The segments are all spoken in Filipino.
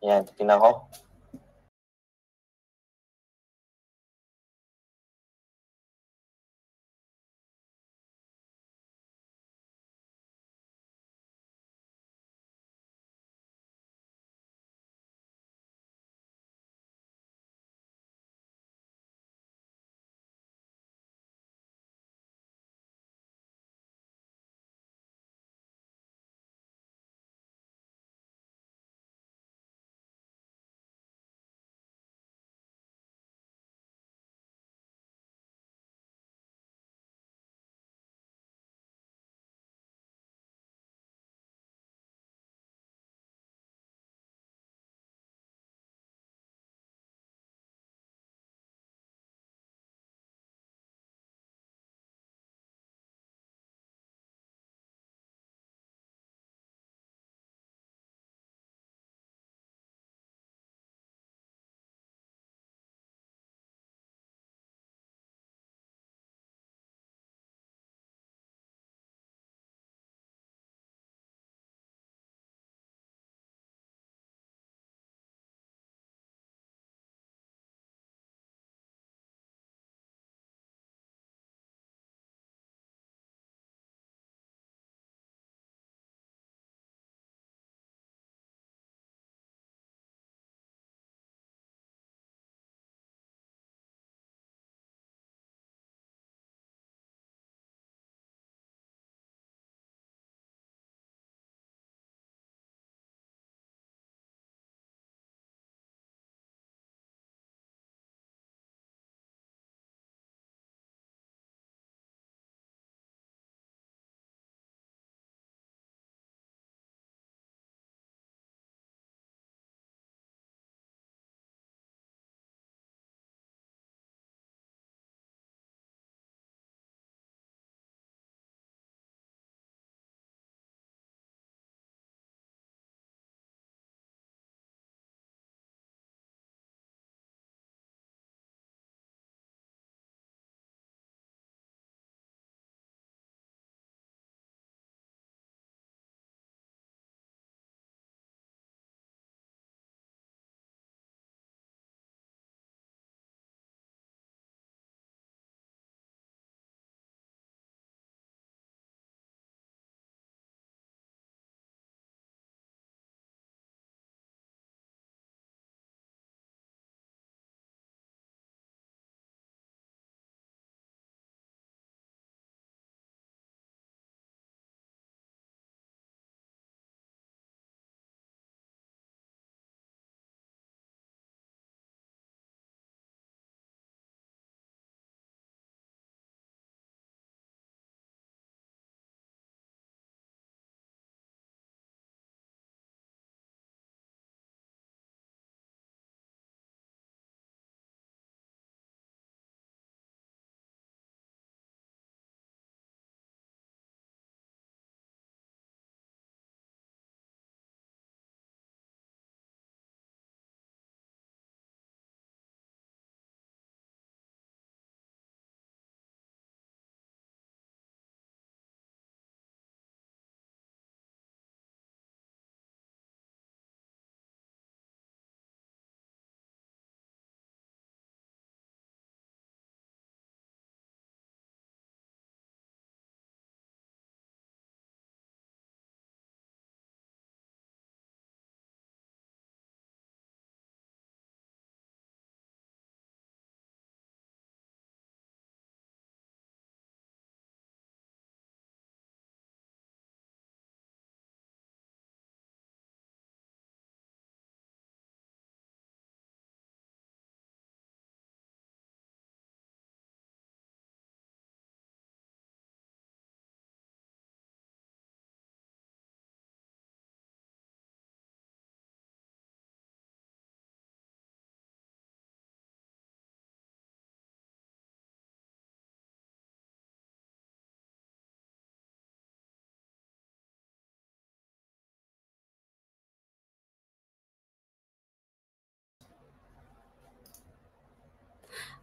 Yan, tingnan ko.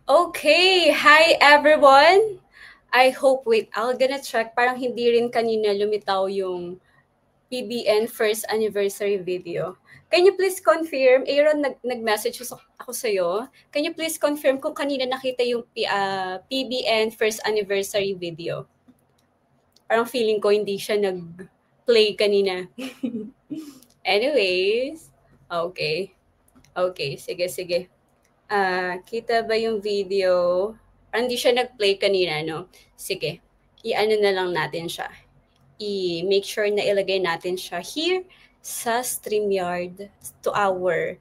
Okay, hi everyone! I hope, wait, I'm gonna check, parang hindi rin kanina lumitaw yung PBN first anniversary video. Can you please confirm, Aaron, nag-message ako sa'yo. Can you please confirm kung kanina nakita yung PBN first anniversary video? Parang feeling ko hindi siya nag-play kanina. Anyways, okay. Okay, sige. Kita ba yung video? Parang hindi siya nag-play kanina, no? Sige, i-ano na lang natin siya. I-make sure na ilagay natin siya here sa StreamYard to our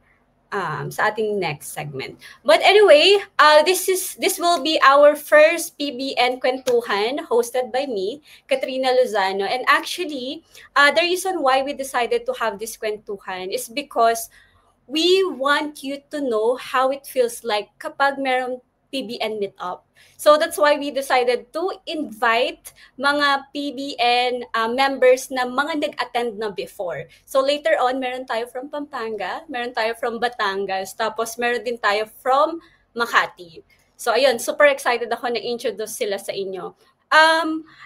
sa ating next segment. But anyway, this will be our first PBN Kwentuhan hosted by me, Katrina Lozano. And actually, the reason why we decided to have this Kwentuhan is because we want you to know how it feels like kapag merong PBN meetup. So that's why we decided to invite mga PBN members na mga nag-attend na before. So later on, meron tayo from Pampanga, meron tayo from Batangas, tapos meron din tayo from Makati. So ayun, super excited ako na introduce sila sa inyo.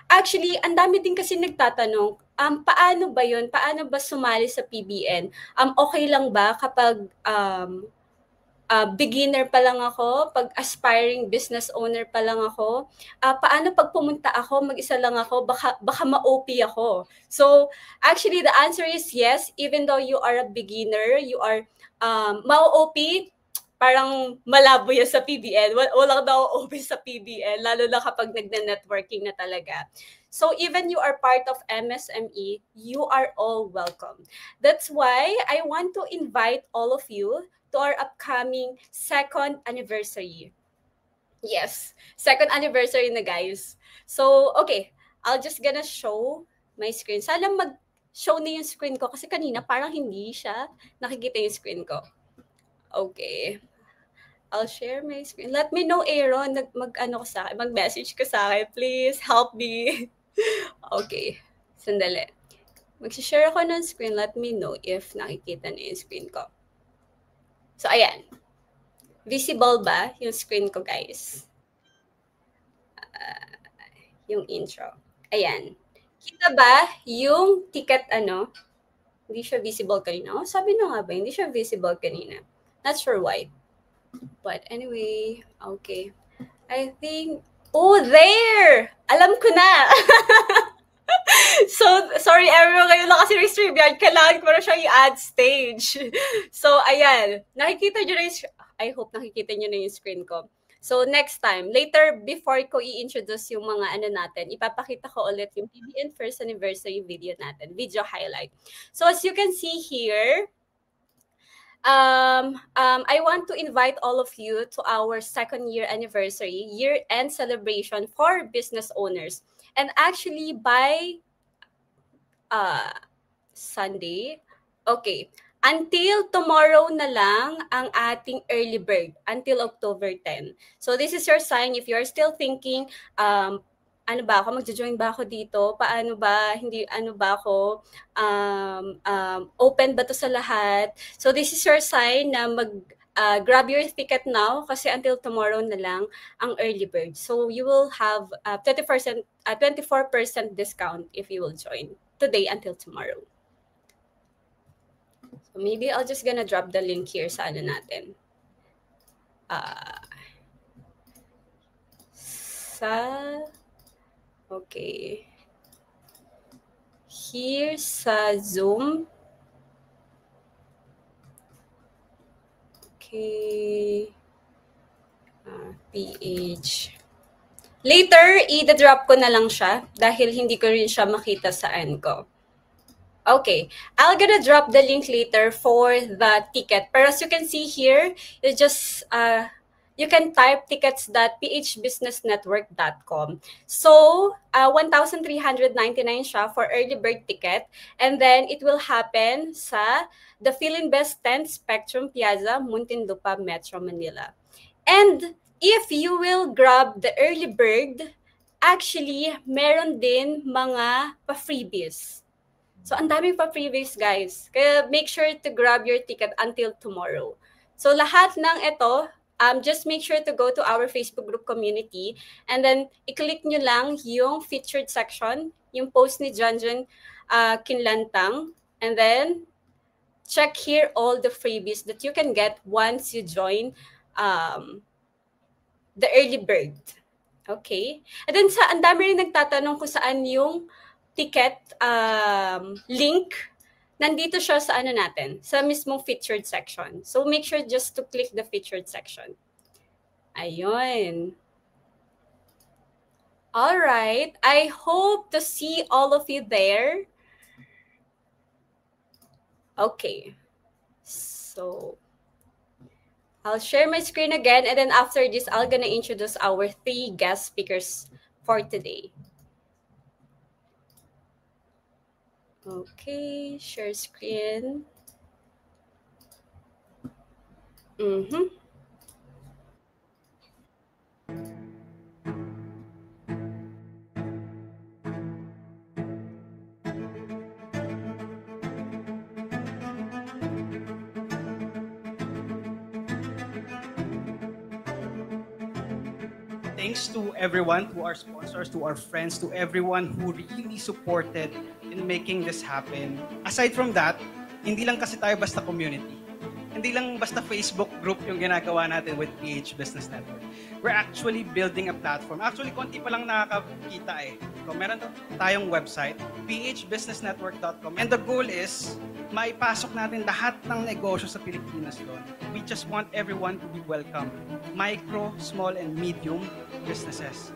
Actually, ang dami din kasi nagtatanong, paano ba yun? Paano ba sumali sa PBN? Okay lang ba kapag beginner pa lang ako, pag aspiring business owner pa lang ako? Paano pag pumunta ako, mag-isa lang ako, baka ma-OP ako? So, actually, the answer is yes. Even though you are a beginner, you are ma-OP, parang malabo yan sa PBN. Walang na-OP sa PBN, lalo na kapag nagna-networking na talaga. So even you are part of MSME, you are all welcome. That's why I want to invite all of you to our upcoming second anniversary. Yes, second anniversary na, guys. So, okay, I'll just gonna show my screen. Sana mag-show na yung screen ko kasi kanina parang hindi siya nakikita yung screen ko. Okay. I'll share my screen. Let me know, Aaron, mag-message ka sa akin. Please help me. Okay, sandali. Mag-share ako ng screen. Let me know if nakikita na yung screen ko. So, ayan. Visible ba yung screen ko, guys? Yung intro. Ayan. Kita ba yung ticket Hindi siya visible kanina. Oh, sabi na nga ba, hindi siya visible kanina. Not sure why. But anyway, okay. I think, there! Alam ko na! So, sorry everyone, ngayon lang kasi yung StreamYard, kailangan ko na siya i-add stage. So, ayan. Nakikita nyo na I hope nakikita nyo na yung screen ko. So, next time, later, before ko i-introduce yung mga natin, ipapakita ko ulit yung PBN first anniversary video natin, video highlight. So, as you can see here, I want to invite all of you to our second year anniversary, year-end celebration for business owners. And actually, by Sunday, okay, until tomorrow na lang ang ating early bird, until October 10. So this is your sign if you're still thinking, ano ba ako, magjo-join ba ako dito? Paano ba? Hindi, ano ba ako? Open ba to sa lahat? So this is your sign na grab your ticket now kasi until tomorrow na lang ang early bird. So you will have 24% discount if you will join today until tomorrow. So maybe I'll just gonna drop the link here sa natin. Okay. Here sa Zoom. Okay. PH. Later, i-drop ko na lang siya dahil hindi ko rin siya makita saan ko. Okay, I'll gonna drop the link later for the ticket. But as you can see here, you just you can type tickets.phbusinessnetwork.com. So, 1,399 siya for early bird ticket. And then, it will happen sa the Philinvest 10 Spectrum Piazza, Muntinlupa, Metro Manila. And if you will grab the early bird, actually, meron din mga pa-freebies. So, ang daming pa-freebies, guys. Kaya make sure to grab your ticket until tomorrow. So, lahat ng ito, just make sure to go to our Facebook group community and then i-click nyo lang yung featured section, yung post ni Junjun Kinlantang. And then, check here all the freebies that you can get once you join the early bird. Okay? And then, ang dami rin nagtatanong kung saan yung ticket link. Nandito siya sa ano natin, sa mismong featured section. So, make sure just to click the featured section. Ayun. All right. I hope to see all of you there. Okay. So, I'll share my screen again, and then after this, I'm gonna introduce our 3 guest speakers for today. Okay, share screen. Thanks to everyone, to our sponsors, to our friends, to everyone who really supported in making this happen. Aside from that, hindi lang kasi tayo basta community. Hindi lang basta Facebook group yung ginagawa natin with PH Business Network. We're actually building a platform. Actually, konti pa lang nakakakita eh. So, meron tayong website, phbusinessnetwork.com. And the goal is, maipasok natin lahat ng negosyo sa Pilipinas doon. We just want everyone to be welcome. Micro, small, and medium businesses.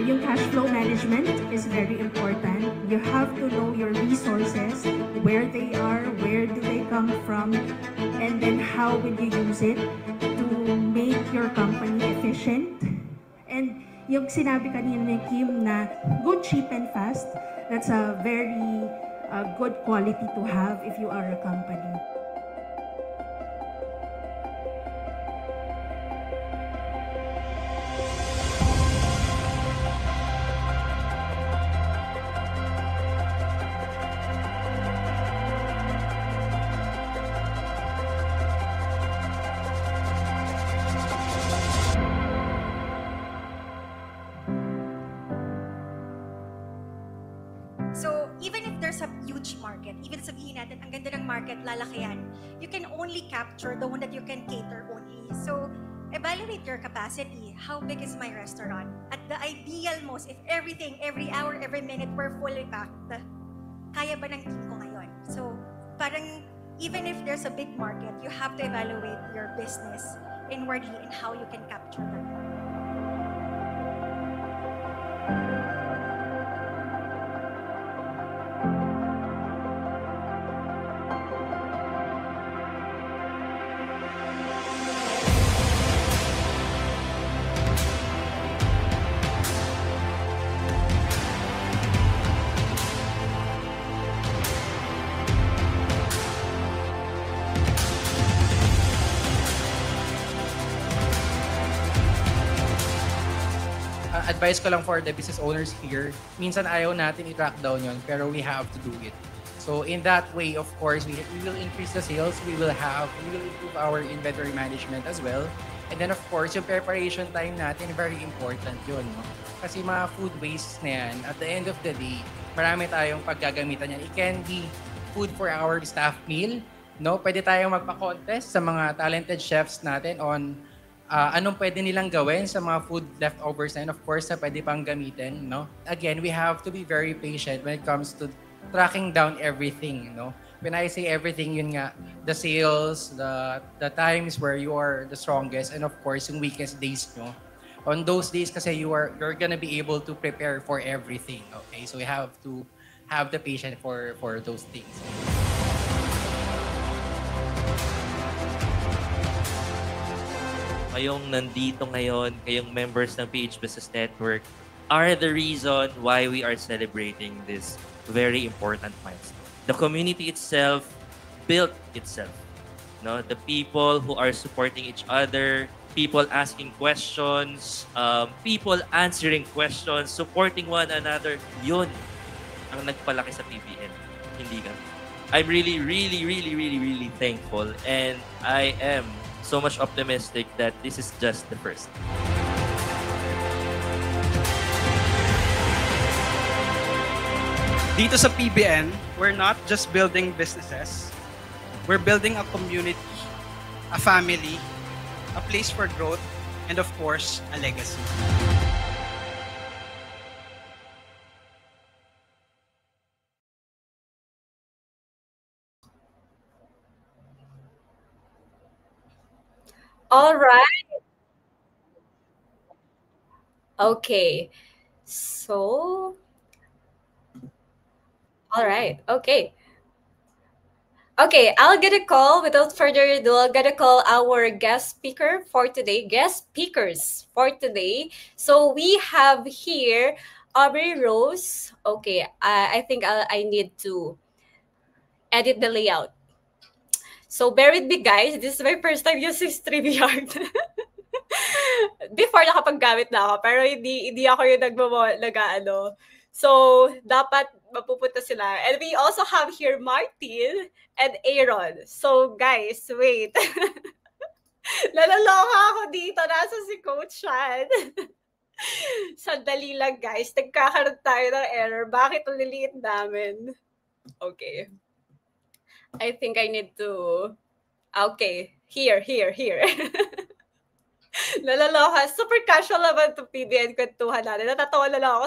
Yung cash flow management is very important. You have to know your resources, where they are, where do they come from, and then how will you use it to make your company efficient. And yung sinabi kanina ni Kim na good, cheap, and fast, that's a very good quality to have if you are a company. So, even if there's a huge market, even sabihin natin, ang ganda ng market, lalaki yan, you can only capture the one that you can cater only. So, evaluate your capacity. How big is my restaurant? At the ideal most, if everything, every hour, every minute, we're fully packed, kaya ba ng team ko ngayon? So, parang, even if there's a big market, you have to evaluate your business inwardly and how you can capture that market. Advice ko lang for the business owners here, minsan ayaw natin i-track down yun, pero we have to do it. So in that way, of course, we will increase the sales, we will improve our inventory management as well. And then of course, yung preparation time natin, very important yun. No? Kasi mga food waste na yan, at the end of the day, marami tayong paggagamitan yan. It can be food for our staff meal, no? Pwede tayong magpa-contest sa mga talented chefs natin on anong pwede nilang gawin sa mga food leftovers na yun, of course, na pwede pang gamitin, no? Again, we have to be very patient when it comes to tracking down everything, no? When I say everything, yun nga, the sales, the times where you are the strongest, and of course, yung weakest days nyo. On those days kasi you're gonna be able to prepare for everything, okay? So you have to have the patience for those things. Kayong nandito ngayon, kayong members ng PH Business Network, are the reason why we are celebrating this very important milestone. The community itself built itself. No, the people who are supporting each other, people asking questions, people answering questions, supporting one another, yun ang nagpalaki sa PBN. Hindi kami. I'm really, really, really, really, really thankful, and I am so much optimistic that this is just the first. Dito sa PBN, we're not just building businesses. We're building a community, a family, a place for growth, and of course, a legacy. All right. Okay. So, all right. Okay. Okay, I'll get a call. Without further ado, I'll get a call our guest speaker for today. Guest speakers for today. So we have here Aubrey Rose. Okay, I think I need to edit the layout. So bear with me, guys. This is my first time using StreamYard. Before nakapaggamit na ako, pero hindi ako yung nag-ano. So, dapat mapupunta sila. And we also have here Martin and Aaron. So, guys, wait. Nalaloka ako dito. Nasa si Coach Shan. Sandali lang, guys. Nagkakaroon tayo ng error. Bakit ang liliit namin? Okay. I think I need to... Okay. Here. Nalaloka. Super casual naman itong PBN kwentuhan natin. Natatawa na lang ako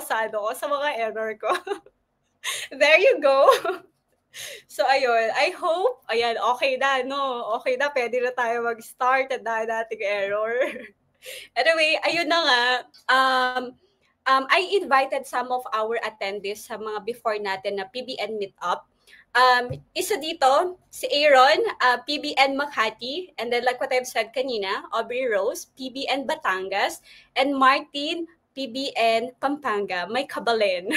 sa mga error ko. There you go. So, ayun. I hope, ayan, okay na, no? Okay na, pwede na tayo mag-start at dahil nating error. Anyway, ayun na nga. I invited some of our attendees sa mga before natin na PBN meetup. Isa dito, si Aaron, PBN Makati, and then like what I've said kanina, Aubrey Rose, PBN Batangas, and Martin, PBN Pampanga, may kabalen.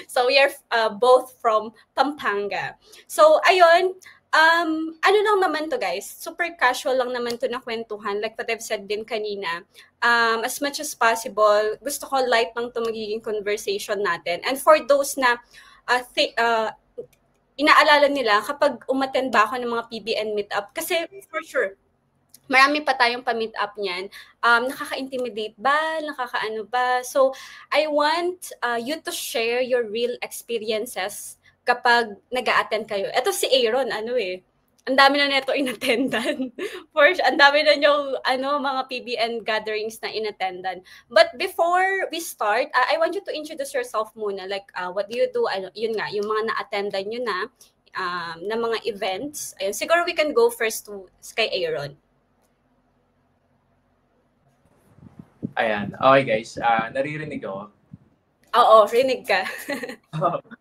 So we are both from Pampanga. So ayun, ano lang naman to guys, super casual lang naman to na kwentuhan, like what I've said din kanina. As much as possible, gusto ko light lang to magiging conversation natin. And for those na inaalala nila kapag umattend ba ako ng mga PBN meetup. Kasi for sure, marami pa tayong pa-meet up niyan. Nakaka-intimidate ba? Nakakaano ba? So, I want you to share your real experiences kapag nag-a-attend kayo. Ito si Aaron, ang dami na neto inattendan. Ang dami na yung mga PBN gatherings na inattendan. But before we start, I want you to introduce yourself muna. Like, what do you do? Yun nga, yung mga na-attendan nyo na mga events. Ayun, siguro we can go first to kay Aaron. Ayan. Okay, guys. Naririnig ako. Oo, rinig ka.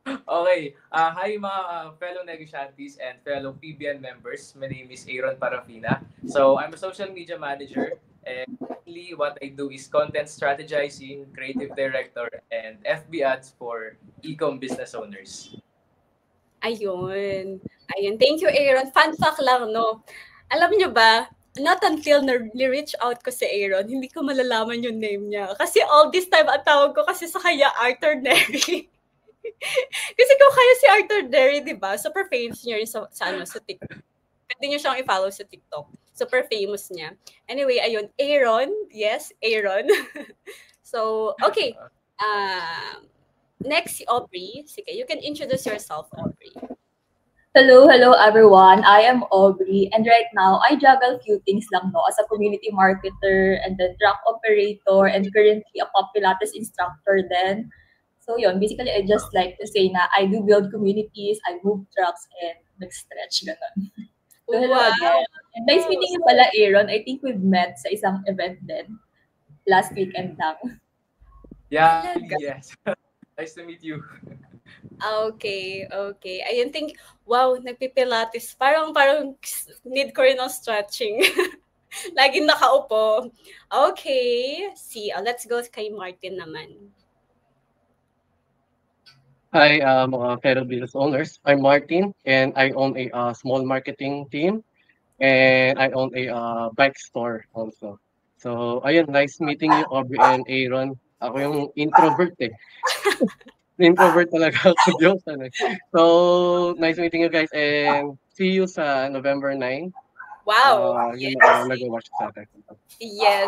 Okay. Hi mga fellow negosyantes and fellow PBN members. My name is Aaron Parafina. So, I'm a social media manager. And mainly what I do is content strategizing, creative director, and FB ads for e-com business owners. Ayun. Thank you, Aaron. Fun fact lang, no? Alam nyo ba, not until na-reach out ko si Aaron, hindi ko malalaman yung name niya. Kasi all this time, ang tawag ko kasi sa kanya, Arthur Neri. Kasi kung kaya si Arthur Neri, di ba? Super famous niya rin sa TikTok. Pwede niyo siyang i-follow sa TikTok. Super famous niya. Anyway, ayun. Aaron. Yes, Aaron. So, okay. Next, si Aubrey. Sige, you can introduce yourself, Aubrey. Hello everyone. I am Aubrey, and right now I juggle few things lang as a community marketer and then truck operator and currently a pop Pilates instructor then. So yun, basically I just like to say na I do build communities, I move trucks, and nag-stretch, gano'n. So hello Wow! again. And nice meeting you pala, Aaron. I think we've met sa isang event din. Last weekend lang. Yeah, Talaga? yes. Nice to meet you. Okay. Ayun, wow, nagpipilates. Parang need ko rin ng stretching. Laging nakaupo. Okay. Let's go kay Martin naman. Hi, mga fellow business owners. I'm Martin, and I own a small marketing team, and I own a bike store also. So, ayun, nice meeting you, Aubrey and Aaron. Ako yung introvert eh. Introvert talaga ako, joke sana. So, nice meeting you guys, and see you sa November 9. Wow. Yung Yes. nag-watch sa atin. Yes.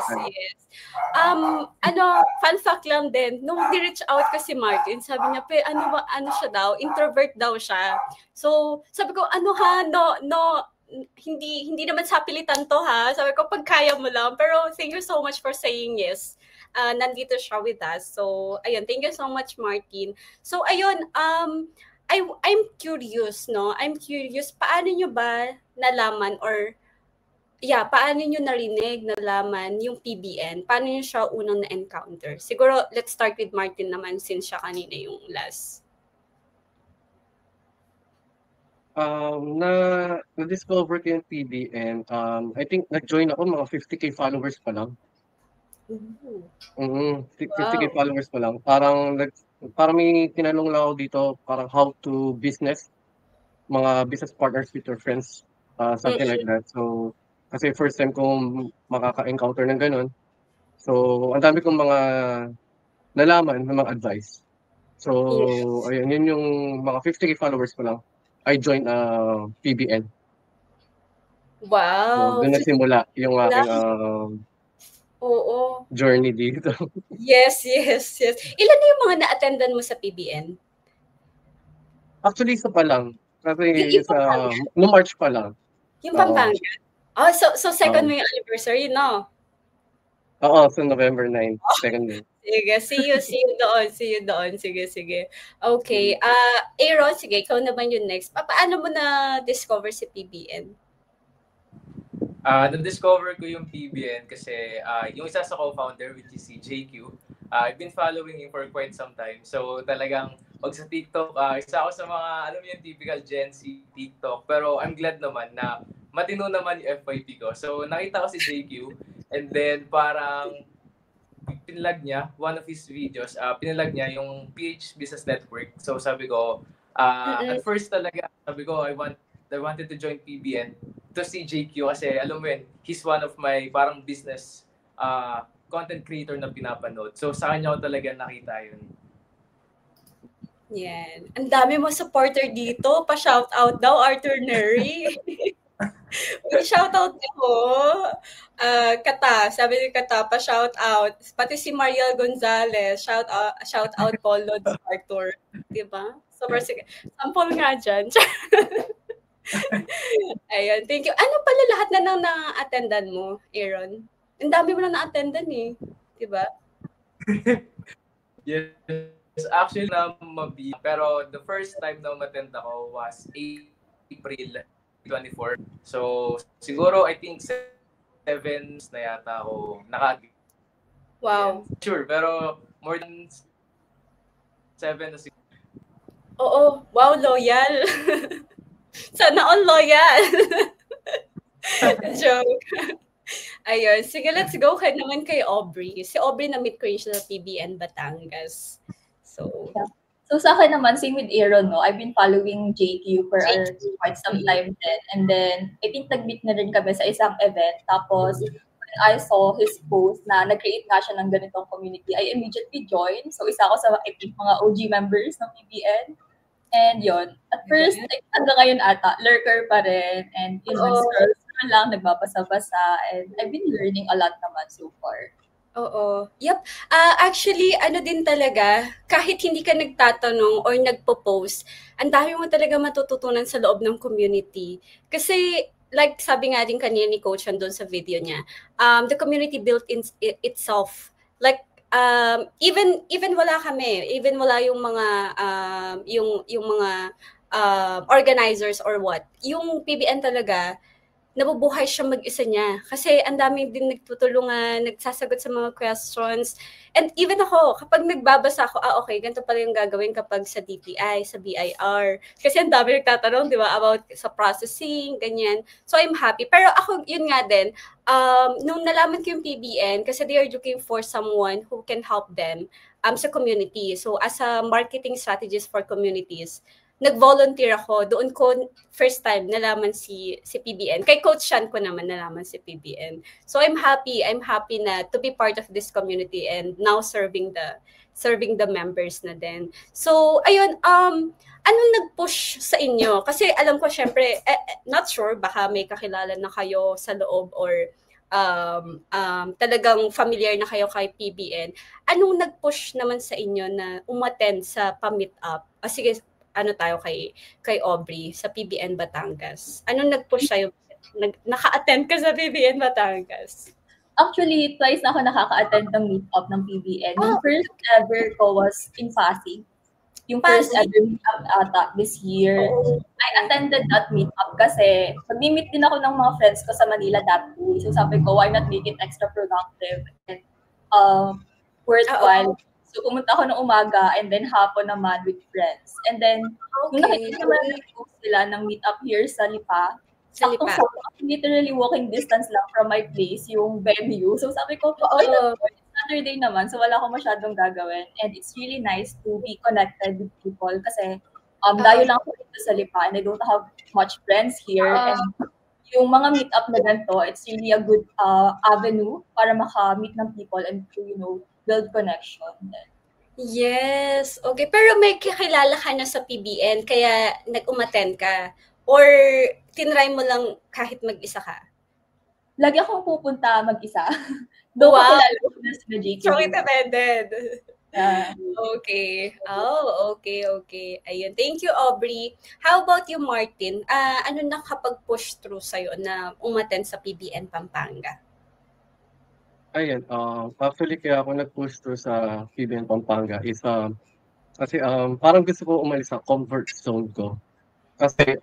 Fun fact lang din, nung di-reach out ko si Martin, sabi niya, ano siya daw, introvert daw siya. So, sabi ko, hindi naman sa pilitan to ha. Sabi ko, pag kaya mo lang. Pero thank you so much for saying yes. Nandito siya with us. So, ayun, thank you so much, Martin. So, ayun, I'm curious, no? I'm curious, paano nyo ba nalaman paano nyo nalaman yung PBN? Paano nyo siya unang na-encounter? Siguro, let's start with Martin naman since siya kanina yung last. Na-discover ko yung PBN. I think nag-join ako mga 50K followers pa lang. 50K followers pa lang. Parang may tinanong lang ako dito, parang how to business, mga business partners with your friends, something like that. So, kasi first time kong makaka-encounter ng ganun. So, ang dami kong mga nalaman, mga advice. So, ayun, yun yung mga 50K followers ko lang. I joined PBN. Wow! So, doon nagsimula yung aking journey dito. Yes. Ilan na yung mga na-attendan mo sa PBN? Actually, isa pa lang. Kasi no March pa lang. Yung Pampanga? So second mo yung anniversary, no? Oo, so November 9, second day. Sige, see you doon. Sige. Okay. Aaron, sige, ikaw naman yung next. Paano mo na-discover si PBN? Na-discover ko yung PBN kasi yung isa sa co-founder, which is si JQ, I've been following him for quite some time. So talagang pag sa TikTok, isa ako sa mga, alam mo yung typical Gen Z TikTok. Pero I'm glad naman na matino naman yung FYP ko. So nakita ko si JQ and then parang pinalag niya, one of his videos, pinalag niya yung PH Business Network. So sabi ko, at first talaga, sabi ko, I wanted to join PBN to see JQ kasi alam mo yun, he's one of my parang business content creator na pinapanood. So sa kanya ko talaga nakita yun. Yan. Ang dami mo supporter dito. Pa-shoutout daw, Arthur Neri. Shoutout mo. Kata, sabi ni Kata, pa-shoutout. Pati si Mariel Gonzalez, shoutout po, Lods Arthur. Diba? Sige. Sample nga dyan. Ayun, thank you. Ano pala lahat na nang na-attendan mo, Aaron? Ang dami mo na na-attendan eh. Diba? Yes. Actually, pero the first time na umattend ako was April 24. So, siguro, I think 7 na yata ako Wow. Sure, pero more than 7 na siguro. Oo. Wow, loyal. Sana all loyal. Joke. Ayun. Sige, let's go naman kay Aubrey. Si Aubrey na-meet ko siya sa PBN Batangas. So sa akin naman, same with Aaron, no? I've been following JQ for quite some time then. And then, I think nag-meet na rin kami sa isang event. Tapos, when I saw his post na nag-create nga siya ng ganitong community, I immediately joined. So isa ako sa, I think, mga OG members ng PBN. And yon, at first, like, hanggang ngayon ata, lurker pa rin. And yun, scrolls na lang, nagbabasa-basa. And I've been learning a lot naman so far. Oo. Yep. Actually, ano din talaga, kahit hindi ka nagtatanong or nagpo-post, ang dami mo talaga matututunan sa loob ng community. Kasi, like sabi nga din kanina ni Coach doon sa video niya, the community built itself. Like, even wala kami, even wala yung mga yung mga organizers or what, yung PBN talaga nabubuhay siya mag-isa niya. Kasi ang dami din nagtutulungan, nagsasagot sa mga questions. And even ako, kapag nagbabasa ako, okay, ganito pala yung gagawin kapag sa DTI, sa BIR. Kasi ang dami nagtatanong, di ba, about sa processing, ganyan. So I'm happy. Pero ako, yun nga din, nung nalaman ko yung PBN, kasi they are looking for someone who can help them sa community. So as a marketing strategist for communities, nag-volunteer ako. Doon ko first time nalaman si PBN. Kay Coach Sean ko naman nalaman si PBN. So I'm happy na to be part of this community and now serving the members na din. So ayun, anong nag-push sa inyo? Kasi alam ko syempre, not sure, baka may kakilala na kayo sa loob or talagang familiar na kayo kay PBN. Anong nag-push naman sa inyo na umattend sa pa-meet up? Sige, ano tayo kay Aubrey sa PBN Batangas. Anong nag-push sa'yo? Naka-attend ka sa PBN Batangas? Actually, twice na ako nakaka-attend ng meet-up ng PBN. Yung first ever ko was in Pasig. Yung first ever meet-up ata this year. I attended that meet-up kasi mag-meet din ako ng mga friends ko sa Manila that day. So sabi ko, why not make it extra productive and worthwhile. So, pumunta ako ng umaga and then hapon naman with friends. And then, nung nakikita naman nag-post sila ng meet-up here sa Lipa, literally walking distance lang from my place, yung venue. So, sabi ko, Saturday naman, so wala akong masyadong gagawin. And it's really nice to be connected with people kasi dayo lang ako dito sa Lipa and I don't have much friends here. And yung mga meet-up na ganito, it's really a good avenue para maka-meet ng people and to, build connection. Yes. Okay. Pero may kakilala ka na sa PBN kaya nag-umattend ka? Or tinry mo lang kahit mag-isa ka? Lagi akong pupunta mag-isa. Doon ko kilala ko na sila JQ. So, independent. Yeah. Okay. Okay. Ayun. Thank you, Aubrey. How about you, Martin? Ano nakapag-push through sa'yo na umattend sa PBN Pampanga? Ayan, actually kaya ako nag-push through sa PBN Pampanga is kasi parang gusto ko umalis sa comfort zone ko. Kasi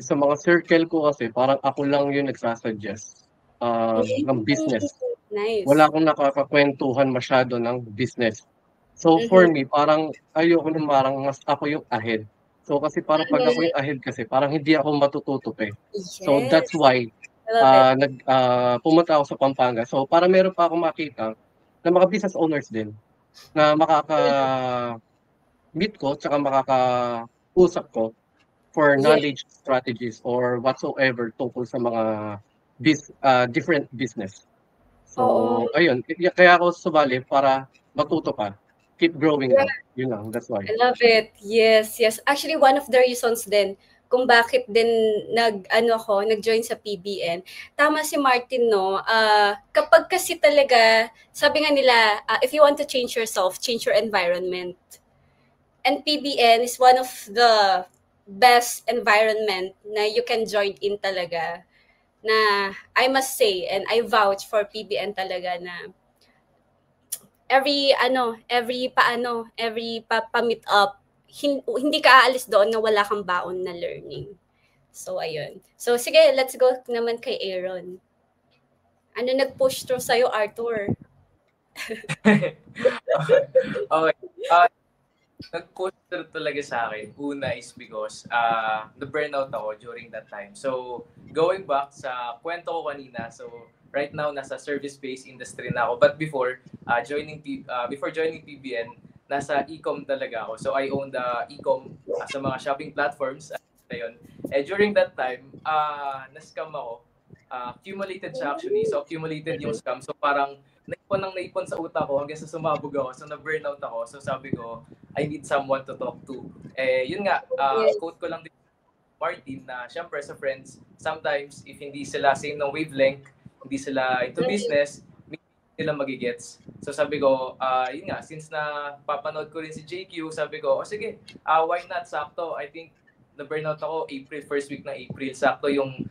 sa mga circle ko kasi parang ako lang yung nagsasuggest ng business. Nice. Wala akong nakakakwentuhan masyado ng business. So for me, parang ayoko nung parang mas ako yung ahead. So kasi parang pag ako yung ahead kasi parang hindi ako matututo eh. Yes. So that's why pumunta ako sa Pampanga. So, para meron pa akong makita na mga business owners din na makaka-meet ko tsaka makaka-usap ko for knowledge strategies or whatsoever tungkol sa mga different business. So, ayun. Kaya ako sumali para matuto pa. Keep growing lang. Yun lang. That's why. I love it. Yes. Actually, one of the reasons din kung bakit din nag-join sa PBN. Tama si Martin, no? Kapag kasi talaga, sabi nga nila, if you want to change yourself, change your environment. And PBN is one of the best environment na you can join in talaga. Na I must say, and I vouch for PBN talaga na every pa-meet up, hindi ka aalis doon na wala kang baon na learning. So, ayun. So, sige, let's go naman kay Aaron. Ano nag-push through sa'yo, Arthur? Okay. Nag-push through talaga sa akin. Una is because na-burnout ako during that time. So, going back sa kwento ko kanina, so right now, nasa service-based industry na ako. But before joining PBN, nasa e-com talaga ako. So, I own the e-com sa mga shopping platforms. Yun. During that time, na-scam ako. Accumulated siya actually. So, accumulated yung scam. So, parang naipon sa utak ko hanggang sa sumabog ako. So, na-burnout ako. So, sabi ko, I need someone to talk to. Yun nga, quote ko lang din Martin na syempre sa friends, sometimes if hindi sila same ng wavelength, hindi sila into business, sila magigets. So sabi ko, yun nga, since na papanood ko rin si JQ, sabi ko, sige, why not? Sakto, I think na-burnout ako first week ng April. Sakto yung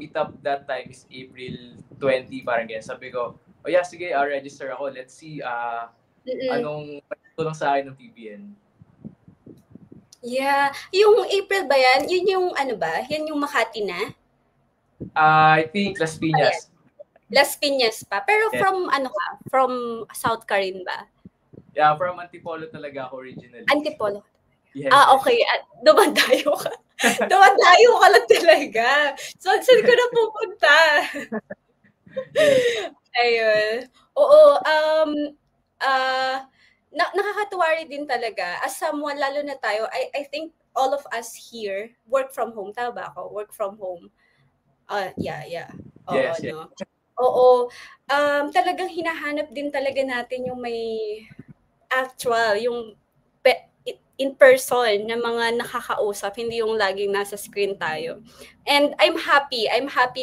meetup that time is April 20, parang ganyan. Sabi ko, oh yeah, sige, register ako. Let's see Mm-mm. anong tulong sa akin ng PBN. Yeah. Yung April ba yan? Yun yung ano ba? Yan yung Makati na? I think Las Piñas. Las Piñas pa. Pero Yes. from ano ka? From South ka rin ba? Yeah, from Antipolo talaga ako originally. Antipolo. Yes. Okay. Dumadayo ka. Dumadayo ka lang talaga. So, saan ko na pupunta? Ayun. Oo. Nakakatuwa rin din talaga. As someone, lalo na tayo, I think all of us here work from home. Tama ba ako? Work from home. Yeah. Oo, Yes, yes. no? Oo. Talagang hinahanap din talaga natin yung may actual, yung in person na mga nakakausap, hindi yung laging nasa screen tayo. And I'm happy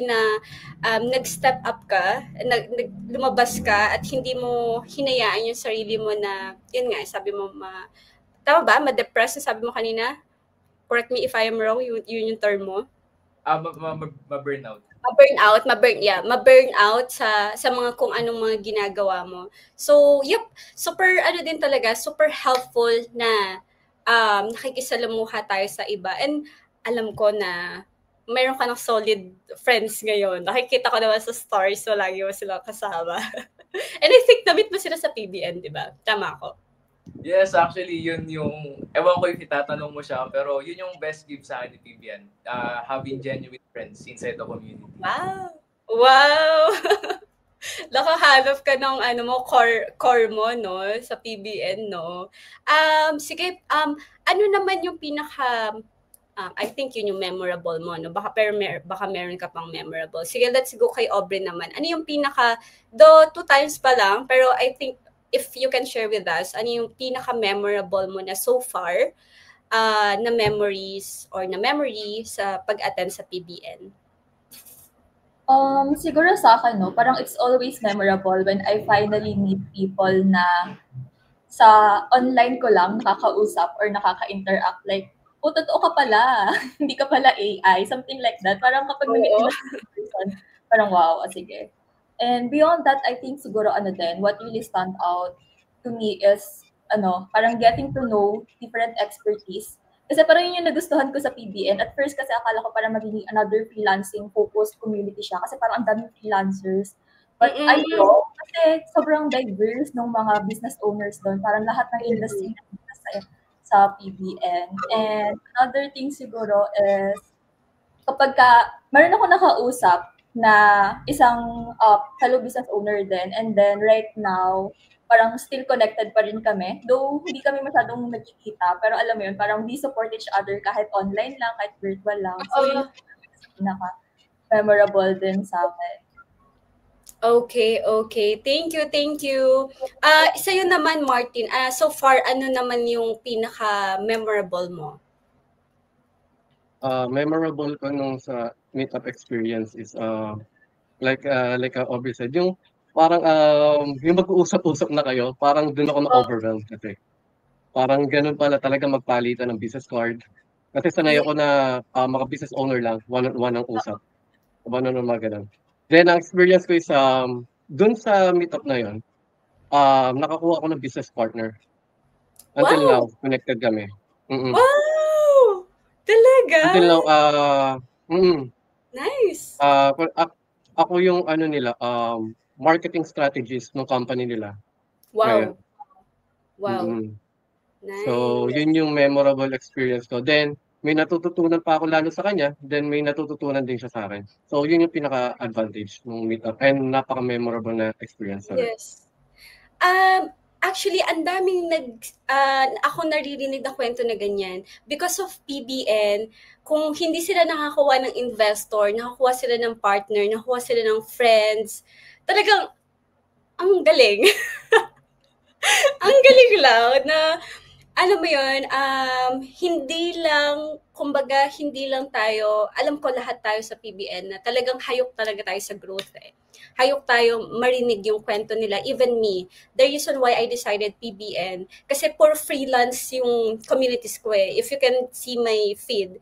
na nag-step up ka, lumabas ka at hindi mo hinayaan yung sarili mo na, yun nga, sabi mo, tama ba? Ma-depress na sabi mo kanina? Correct me if I am wrong, yun yung term mo. Ma-burnout. Ma-burnout sa mga kung anong mga ginagawa mo. So, yep, super din talaga, super helpful na nakikisalamuha tayo sa iba. And alam ko na mayroon ka ng solid friends ngayon. Nakikita ko naman sa stories, so lagi mo sila kasama. And I think na-meet mo sila sa PBN, di ba? Tama ako. Yes, actually, yun yung, ewan ko if itatanong mo siya, pero yun yung best gift sa akin ni PBN. Having genuine friends inside the community. Wow! Nakahanap ka ng core mo, no? Sa PBN, no? Sige, ano naman yung pinaka, I think yun yung memorable mo, no? Baka meron ka pang memorable. Sige, let's go kay Aubrey naman. Ano yung pinaka, though 2 times pa lang, pero I think if you can share with us, ano yung pinaka-memorable mo na so far na memories or na memory sa pag-attend sa PBN? Siguro sa akin, no, parang it's always memorable when I finally meet people na sa online ko lang nakakausap or nakaka-interact. Like, totoo ka pala. Hindi ka pala AI. Something like that. Parang kapag na-meet mo in person, parang wow, sige. And beyond that, I think siguro what really stand out to me is parang getting to know different expertise. Kasi parang yun yung nagustuhan ko sa PBN. At first kasi akala ko parang magiging another freelancing focused community siya kasi parang ang daming freelancers. But I know kasi sobrang diverse ng mga business owners doon. Parang lahat ng industry sa PBN. And another thing siguro is kapag meron ako nakausap na isang fellow business owner din, and then right now parang still connected pa rin kami, though hindi kami masyadong nagkikita, pero alam mo yun, parang we support each other kahit online lang, kahit virtual lang. So yun pinaka-memorable din sa akin. Okay. Thank you. Sa'yo naman, Martin, so far, ano naman yung pinaka-memorable mo? Memorable ko nung sa meetup experience is like Aubrey said, yung parang yung mag-uusap-usap na kayo, parang doon ako na-overwhelmed kasi. Parang ganun pala talaga magpalitan ng business card. Kasi sanay ako na mga business owner lang, one-on-one ang usap. One-on-one mga ganun. Then, ang experience ko is doon sa meetup na yun, nakakuha ako ng business partner. Until now, connected kami. Mm-mm. Wow! Talaga? Until now, Nice! ako yung nila, marketing strategist ng company nila. Wow. Mm-hmm. Nice. So, yun yung memorable experience ko. Then, may natututunan pa ako lalo sa kanya. Then, may natututunan din siya sa akin. So, yun yung pinaka-advantage ng meetup. And napaka-memorable na experience. Yes. Actually, ang daming ako naririnig na kwento na ganyan. Because of PBN, kung hindi sila nakakuha ng investor, nakakuha sila ng partner, nakakuha sila ng friends, talagang, ang galing. Ang galing lang na, alam mo yun, hindi lang tayo, alam ko lahat tayo sa PBN na talagang hayok talaga tayo sa growth Hayok tayo marinig yung kwento nila, even me. The reason why I decided PBN, kasi for freelance yung communities ko If you can see my feed,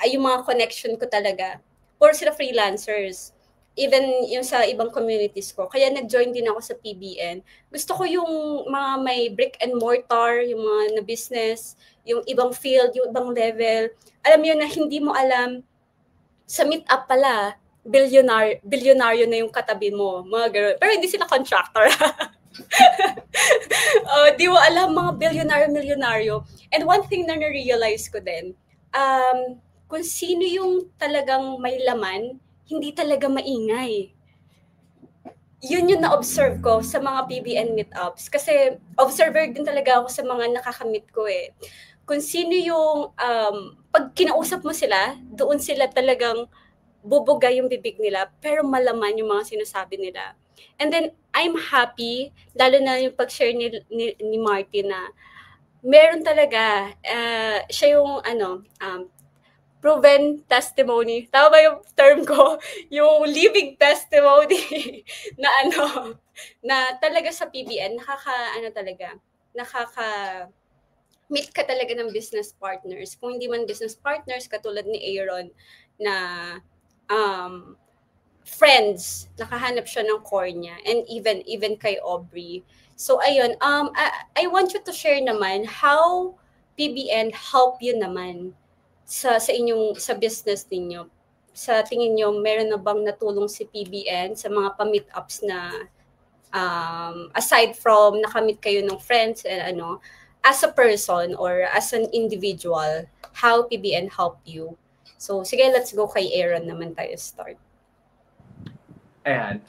yung mga connection ko talaga, for sila freelancers. even yung sa ibang communities ko. Kaya nag-join din ako sa PBN. Gusto ko yung mga may brick and mortar, yung mga na business, yung ibang field, yung ibang level. Alam mo yun na hindi mo alam, sa meet-up pala, bilyonaryo na yung katabi mo, mga ganun. Pero hindi sila contractor. Di mo alam mga bilyonaryo. And one thing na na-realize ko din, kung sino yung talagang may laman, hindi talaga maingay. Yun yung na-observe ko sa mga PBN meetups. Kasi observer din talaga ako sa mga nakakamit ko eh. Kung sino yung, pag kinausap mo sila, doon sila talagang bubuga yung bibig nila, pero malaman yung mga sinasabi nila. And then, I'm happy, lalo na yung pag-share ni Martin na meron talaga, siya yung proven testimony. Tama ba yung term ko? Yung living testimony na na talaga sa PBN, meet ka talaga ng business partners. Kung hindi man business partners, katulad ni Aaron, na friends, nakahanap siya ng core niya, and even kay Aubrey. So ayun, I want you to share naman how PBN help you naman sa business ninyo. Sa tingin niyo, meron na bang natulong si PBN sa mga pa-meetups na aside from nakamit kayo ng friends and as a person or as an individual, how PBN helped you? So sige, let's go kay Aaron naman tayo start. Ayan.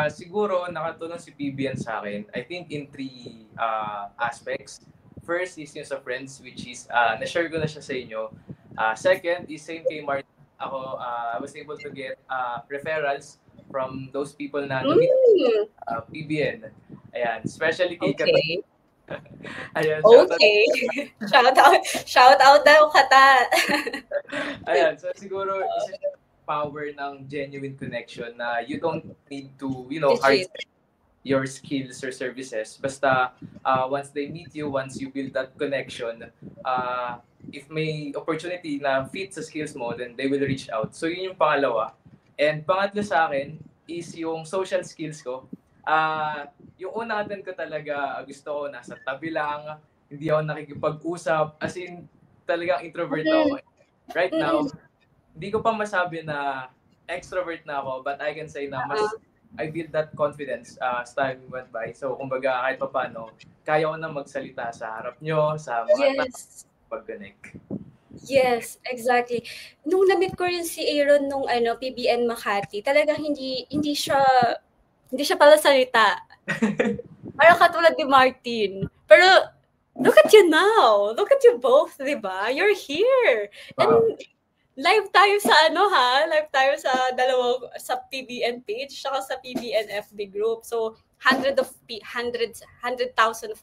Siguro nakatulong si PBN sa akin, I think in 3 aspects. First is yung sa friends, which is na-share ko na siya sa inyo. Second is same kay Martin. Ako, I was able to get referrals from those people na PBN. Ayan, especially kay Okay. Ayan, okay. Shout out daw Kata. Ayan, so siguro isa siya power ng genuine connection na you don't need to, hard your skills or services. Basta once they meet you, once you build that connection, if may opportunity na fit sa skills mo, then they will reach out. So yun yung pangalawa. And pangatlo sa akin is yung social skills ko. Yung una natin ko talaga, gusto ko nasa tabi lang, hindi ako nakikipag-usap, as in talagang introvert ako. Right now, hindi ko pa masabi na extrovert na ako, but I can say na I built that confidence as time went by. So kumbaga kahit pa paano, kaya ko na magsalita sa harap nyo, sa mga pag-connect. Yes, exactly. Nung na-meet ko rin si Aaron nung PBN Makati, talagang hindi siya pala salita. Parang katulad ni Martin. Pero look at you now. Look at you both, di ba? You're here. And live tayo sa live tayo sa sa PBN page, saka sa PBN FB group. So 100,000 of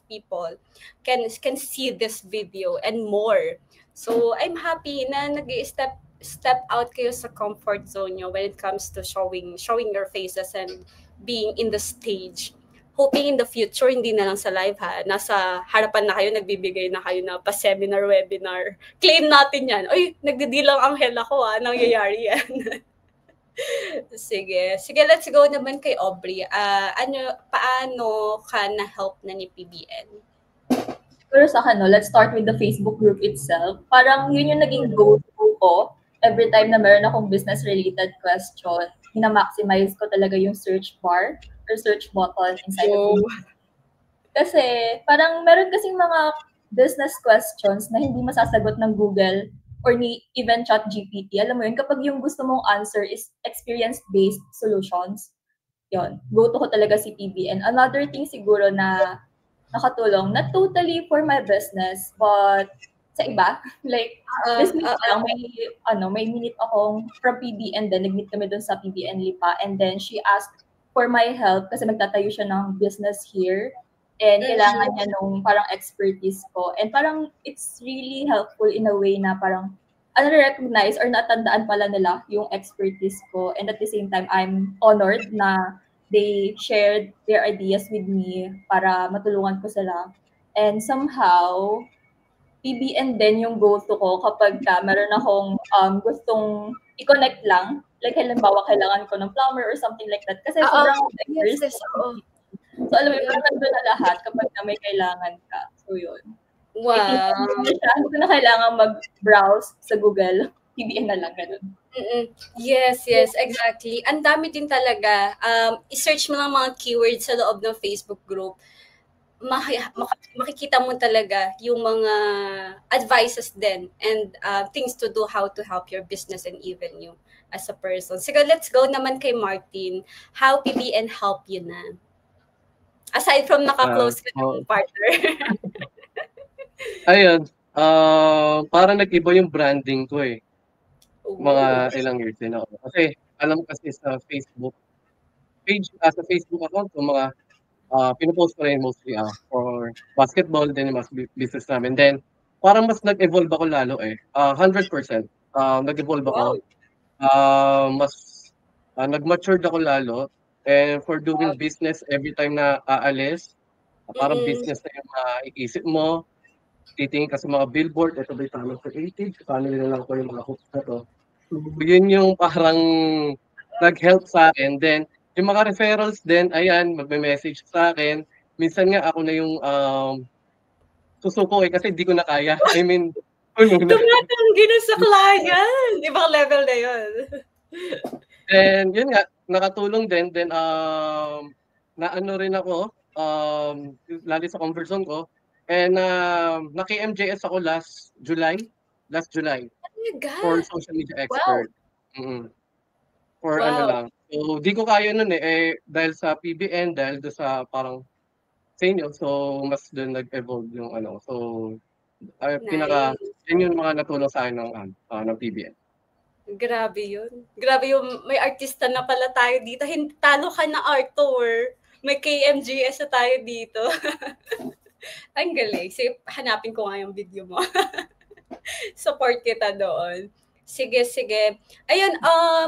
people can see this video and more. So I'm happy na step out kayo sa comfort zone nyo when it comes to showing your faces and being in the stage. Hoping in the future, hindi na lang sa live nasa harapan na kayo, nagbibigay na kayo na pa-seminar, webinar. Claim natin yan. Ay, nagdidilang anghel ako nangyayari yan. Sige, let's go naman kay Aubrey. Paano ka na-help na ni PBN? Pero sa akin, let's start with the Facebook group itself. Parang yun yung naging go-to ko. Every time na meron akong business-related question, maximize ko talaga yung search bar or search button inside the group. Kasi parang meron kasing mga business questions na hindi masasagot ng Google or ni even ChatGPT. Alam mo yun, kapag yung gusto mong answer is experience-based solutions, yun, go-to ko talaga si PBN. Another thing siguro na nakatulong, not totally for my business, but sa iba, like, this week lang, may minute akong from PBN, then nag-meet kami dun sa PBN Lipa, and then she asked for my help kasi magtatayo siya ng business here, and kailangan niya nung parang expertise ko, and parang it's really helpful in a way na parang, recognize or natandaan pala nila yung expertise ko, and at the same time, I'm honored na they shared their ideas with me para matulungan ko sila. And somehow, PBN din yung go-to ko kapag meron akong gustong i-connect lang. Like, halimbawa, kailangan ko ng plumber or something like that. Kasi Oo. sobrang Yes, diverse. yes, oo. So, alam mo, parang nandun na lahat kapag na may kailangan ka. So, yun. Wow. Hindi ko na kailangan mag-browse sa Google. PBN na lang, ganun. Yes, exactly. Ang dami din talaga. I-search mo lang mga keywords sa loob ng Facebook group. Makikita mo talaga yung mga advices din and things to do, how to help your business and even you as a person. Sige, let's go naman kay Martin. How PBN help you na? Aside from naka-close ka ng partner. Ayun, parang nag-iba yung branding ko eh. Mga ilang years din ako. Kasi alam kasi sa Facebook page, sa Facebook account ko, mga pinupost ko rin mostly for basketball, then yung mas business namin. Then, parang mas nag-evolve ako lalo eh. 100%. Nag-evolve ako. Mas nag-matured ako lalo. And for doing business, every time na aalis, parang business na yung iisip mo. Titingin ka sa mga billboard, ito ba yung tamang creative? Paano nila lang ko yung mga hooks na to? So, yun yung parang nag-help sa akin. Then, yung mga referrals din, ayan, magme-message sa akin. Minsan nga ako na yung susuko kasi di ko na kaya. I mean, tumatanggi na sa client. Ibang level na yun. And yun nga, nakatulong din. Then, naano rin ako, lalo sa comfort zone ko. And naki-MJS ako last July. For social media expert. Wow. For ano lang. So, di ko kaya nun dahil sa PBN, dahil doon sa parang sa inyo. So, mas doon nag-evolve yung ano. So, yun yung mga natulong sa akin ng PBN. Grabe yun. Grabe yung may artista na pala tayo dito. Talo ka na, Arthur. May KMGS na tayo dito. Ang galing. Sige, hanapin ko nga yung video mo. Support kita doon. Sige. Ayun,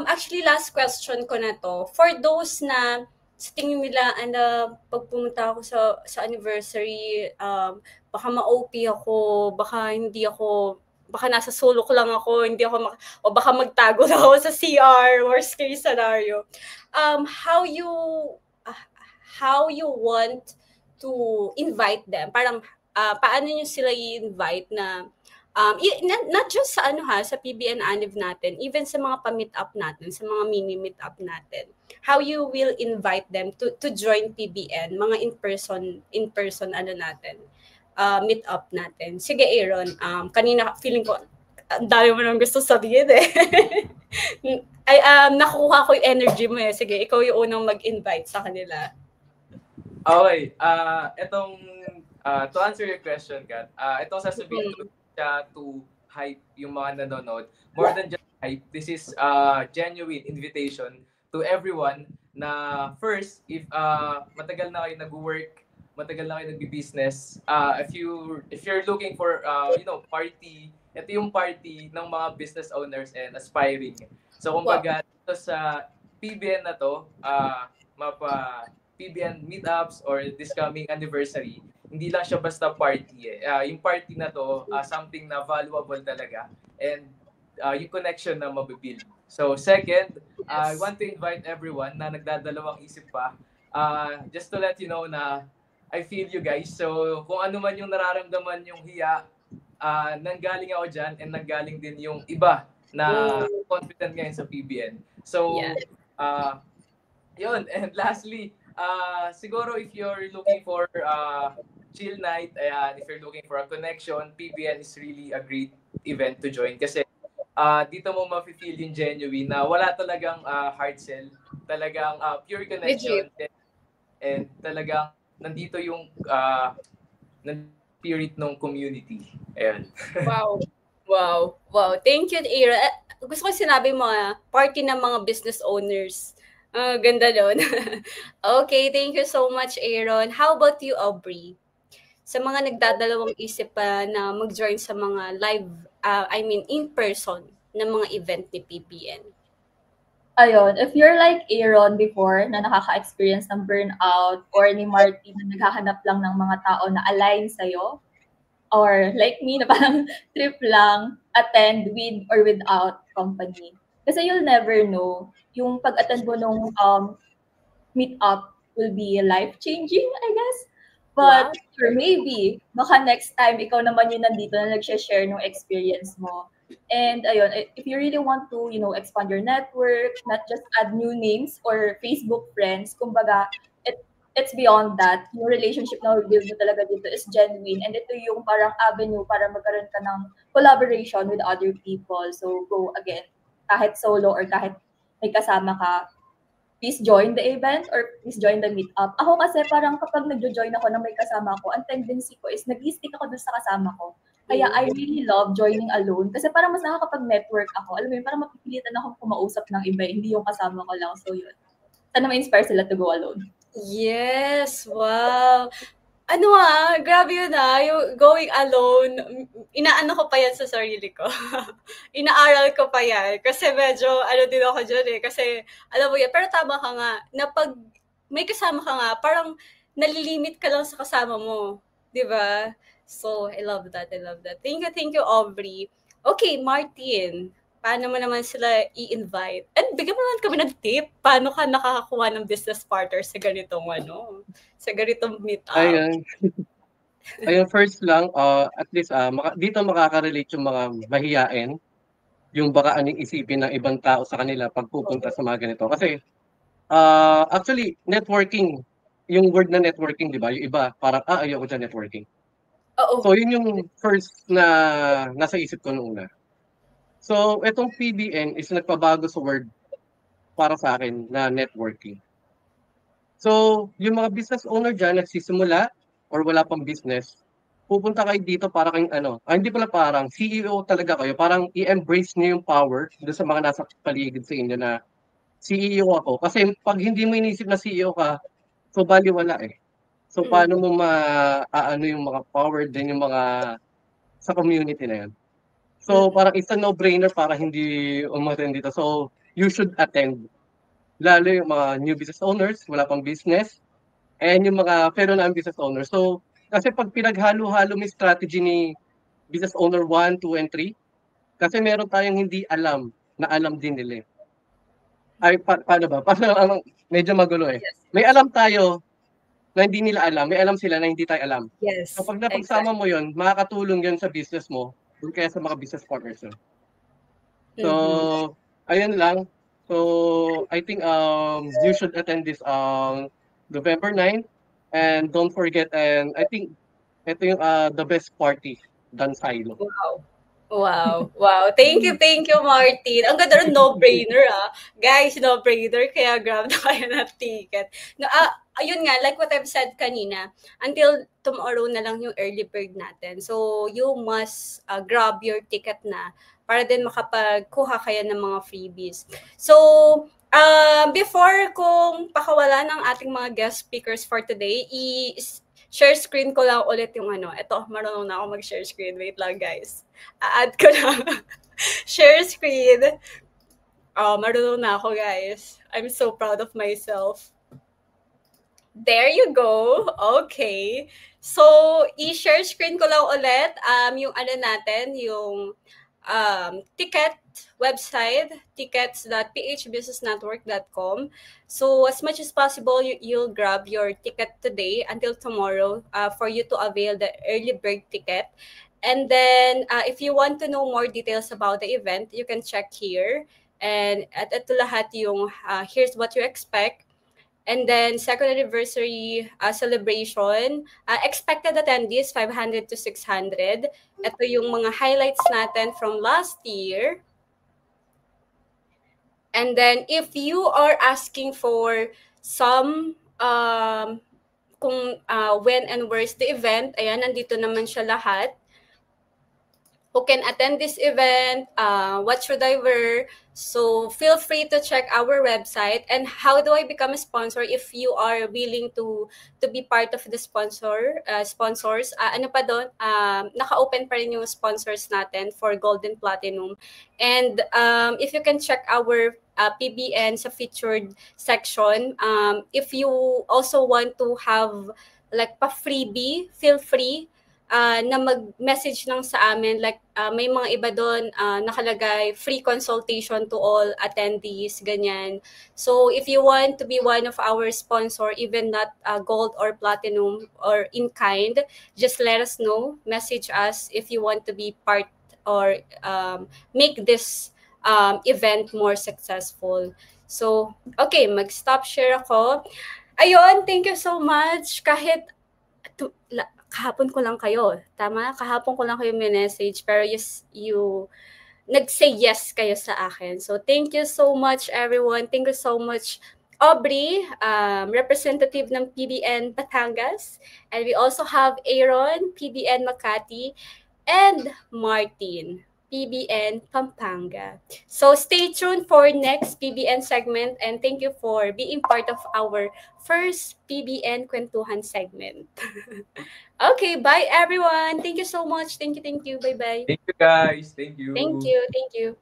actually last question ko na to. For those na sa tingin nila, pag pumunta ako sa anniversary, baka ma-OP ako, baka hindi ako, baka nasa sulok lang ako, hindi ako, o baka magtago na ako sa CR, worst case scenario. How you want to invite them? Parang, paano nyo sila i-invite na, not just sa sa PBN Anniv natin, even sa mga pa-meet up natin, sa mga mini meet up natin, how you will invite them to join PBN, mga in-person natin, meet up natin. Sige, Aaron, kanina feeling ko ang dami mo nang gusto sabihin eh. Nakuha ko yung energy mo eh. Sige, ikaw yung unang mag-invite sa kanila. Okay, to answer your question, Kat, itong sasabihin ko to hype yung mga nanonood. More than just hype, this is a genuine invitation to everyone na first, if matagal na kayo nag-work, matagal na kayo nag-business, if you're looking for party, ito yung party ng mga business owners and aspiring. So kumbaga ito sa PBN na to, PBN meetups or this coming anniversary, hindi lang siya basta party yung party na to, something na valuable talaga and yung connection na mabibuild. So second, I want to invite everyone na nagdadalawang isip pa, just to let you know na I feel you guys. So kung ano man yung nararamdaman yung hiya, nanggaling ako dyan and nanggaling din yung iba na confident ngayon sa PBN. So yun. And lastly, siguro if you're looking for chill night, if you're looking for a connection, PBN is really a great event to join kasi dito mo ma-feel yung genuine na wala talagang hard sell, talagang pure connection and talagang nandito yung spirit ng community. Ayan. Wow. Thank you, Ira. Gusto ko sinabi mo, party ng mga business owners. Ganda doon. Okay, thank you so much, Aaron. How about you, Aubrey? Sa mga nagdadalawang isip pa na mag-join sa mga live, in-person na mga event ni PBN. Ayun, if you're like Aaron before na nakaka-experience ng burnout or ni Marty na naghahanap lang ng mga tao na align sa'yo, or like me na parang trip lang, attend with or without company. Kasi you'll never know yung pag-attend mo nung meet up will be life-changing, I guess. But sure, maybe, baka next time, ikaw naman yung nandito na nag-share ng experience mo. And ayun, if you really want to, expand your network, not just add new names or Facebook friends, kumbaga, it's beyond that. Yung relationship na build mo talaga dito is genuine. And ito yung parang avenue para magkaroon ka ng collaboration with other people. So go again, kahit solo or kahit may kasama ka, please join the event or please join the meetup. Ako kasi parang kapag nagjo-join ako na may kasama ko, ang tendency ko is nag-stick ako dun sa kasama ko. Kaya I really love joining alone kasi parang mas nakakapag-network ako. Alam mo yun, parang mapipilitan akong kumausap ng iba, hindi yung kasama ko lang. So yun. Sana ma-inspire sila to go alone. Yes, wow. Grabe yun yung going alone, inaano ko pa yan sa sarili ko. Inaaral ko pa yan. Kasi medyo, din ako dyan Kasi, alam mo yan, pero tama ka nga, na pag may kasama ka nga, parang nalilimit ka lang sa kasama mo. Diba? So, I love that. Thank you, Aubrey. Okay, Martin, paano mo naman sila i-invite? And bigyan mo naman kami ng tip. Paano ka nakakakuha ng business partner sa ganitong sa ganitong meetup? Ayun, first lang, at least dito makaka-relate yung mga mahiyain, yung baka aning isipin ng ibang tao sa kanila pag pupunta sa mga ganito. Kasi, actually, networking, yung word na networking, di ba? Yung iba, parang, ayoko dyan networking. Oo. So, yun yung first na nasa isip ko noong una. So, itong PBN is nagpabago sa word para sa akin na networking. So, yung mga business owner dyan, nagsisimula or wala pang business, pupunta kayo dito para kayong hindi pala parang CEO talaga kayo, parang i-embrace niyo yung power doon sa mga nasa paligid sa inyo na CEO ako. Kasi pag hindi mo inisip na CEO ka, so baliwala So, paano mo yung mga power din yung mga sa community na yan. So, parang it's a no-brainer para hindi umattend dito. So, you should attend. Lalo yung mga new business owners, wala pang business, and yung mga pero na business owners. So, kasi pag pinaghalo-halo may strategy ni business owner 1, 2, and 3, kasi meron tayong hindi alam na alam din nila. Ay, paano ba? Paano, medyo magulo May alam tayo na hindi nila alam, may alam sila na hindi tayo alam. Yes. So, pag napagsama mo yun, makakatulong yun sa business mo, doon kaya sa mga business partners yun. So, ayun lang. So, I think you should attend this November 9. And don't forget, and I think ito yung the best party, Dan Silo. Wow. Thank you, Martin. Ang ganda rin, no-brainer Guys, no-brainer, kaya grab na kayo ng ticket. Ayun nga, like what I've said kanina, until tomorrow na lang yung early bird natin. So, you must grab your ticket na para din makapagkuha kayo ng mga freebies. So, before kung pakawala ng ating mga guest speakers for today, share screen ko lang ulit yung Ito, marunong na ako mag-share screen. Wait lang, guys. A-add ko lang. Share screen. Marunong na ako, guys. I'm so proud of myself. There you go. Okay. So, i-share screen ko lang ulit yung natin, yung ticket website, tickets.phbusinessnetwork.com. So as much as possible, you'll grab your ticket today until tomorrow for you to avail the early bird ticket. And then if you want to know more details about the event, you can check here. And at ito lahat yung here's what you expect. And then second anniversary celebration, expected attendees 500 to 600. Ito yung mga highlights natin from last year. And then if you are asking for some when and where's the event, ayan, nandito naman siya lahat. Who can attend this event, what should I wear? So feel free to check our website. And how do I become a sponsor if you are willing to be part of the sponsors? Ano pa doon? Naka-open pa rin yung sponsors natin for Gold and Platinum. And if you can check our PBN sa featured section, if you also want to have like pa freebie, feel free. na mag-message lang sa amin. Like, may mga iba doon nakalagay free consultation to all attendees, ganyan. So, if you want to be one of our sponsor, even not gold or platinum or in kind, just let us know. Message us if you want to be part or make this event more successful. So, okay, mag-stop share ako. Ayun, thank you so much. Kahit kahapon ko lang kayo, tama? Kahapon ko lang kayo message, pero you nag-say yes kayo sa akin. So, thank you so much, everyone. Thank you so much, Aubrey, representative ng PBN Batangas. And we also have Aaron, PBN Makati, and Martin, PBN Pampanga. So stay tuned for next PBN segment, and thank you for being part of our first PBN Kwentuhan segment. Okay, bye everyone. Thank you so much. Thank you. Bye-bye. Thank you, guys. Thank you. Thank you.